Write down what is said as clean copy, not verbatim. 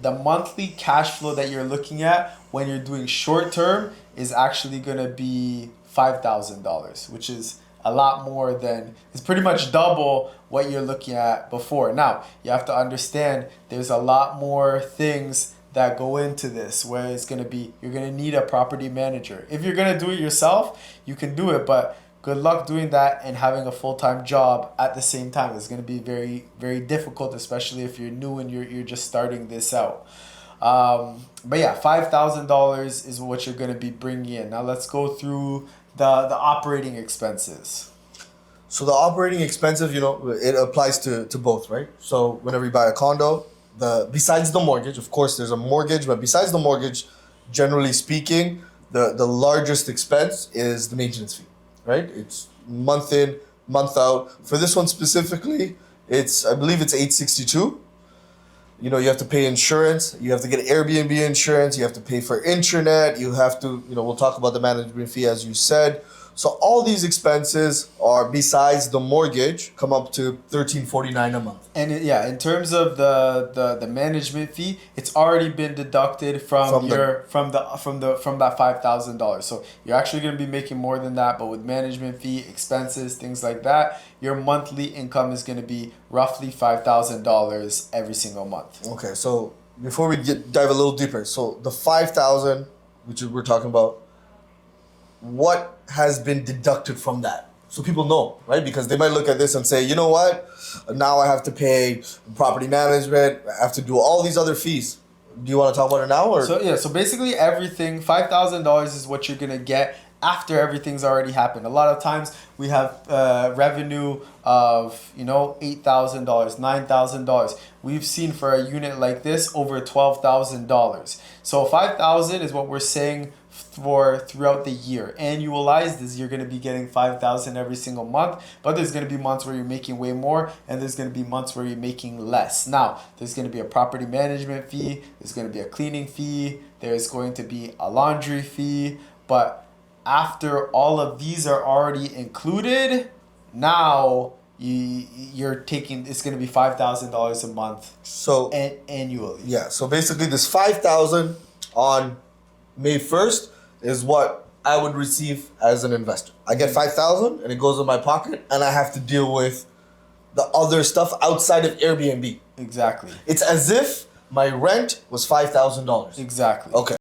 the monthly cash flow that you're looking at when you're doing short term is actually going to be $5,000, which is a lot more than, it's pretty much double what you're looking at before. Now, you have to understand there's a lot more things that go into this, where it's going to be, you're going to need a property manager. If you're going to do it yourself, you can do it, but good luck doing that and having a full-time job at the same time. It's going to be very, very difficult, especially if you're new and you're just starting this out. But yeah, $5,000 is what you're going to be bringing in. Now let's go through the operating expenses. So the operating expenses, it applies to both, right? So whenever you buy a condo, besides the mortgage, of course there's a mortgage, but besides the mortgage, generally speaking, the largest expense is the maintenance fee, right? It's month in, month out. For this one specifically, I believe it's $862. You have to pay insurance, you have to get Airbnb insurance, you have to pay for internet, you have to, we'll talk about the management fee as you said. So all these expenses are, besides the mortgage, come up to $1,349 a month. And in terms of the management fee, it's already been deducted from that $5,000. So you're actually going to be making more than that, but with management fee, expenses, things like that, your monthly income is going to be roughly $5,000 every single month. Okay, so before we dive a little deeper, so the $5,000, which we're talking about, what has been deducted from that? So people know, right? Because they might look at this and say, you know what? Now I have to pay property management. I have to do all these other fees. Do you want to talk about it now? Or? So basically everything, $5,000 is what you're going to get after everything's already happened. A lot of times we have revenue of, $8,000, $9,000. We've seen for a unit like this over $12,000. So $5,000 is what we're saying for throughout the year. Annualized is you're going to be getting $5,000 every single month, but there's going to be months where you're making way more and there's going to be months where you're making less. Now, there's going to be a property management fee, there's going to be a cleaning fee, there's going to be a laundry fee, but after all of these are already included, now it's going to be $5,000 a month. So annually. Yeah. So basically, this $5,000 on May 1st is what I would receive as an investor. I get $5,000 and it goes in my pocket, and I have to deal with the other stuff outside of Airbnb. Exactly. It's as if my rent was $5,000. Exactly. Okay.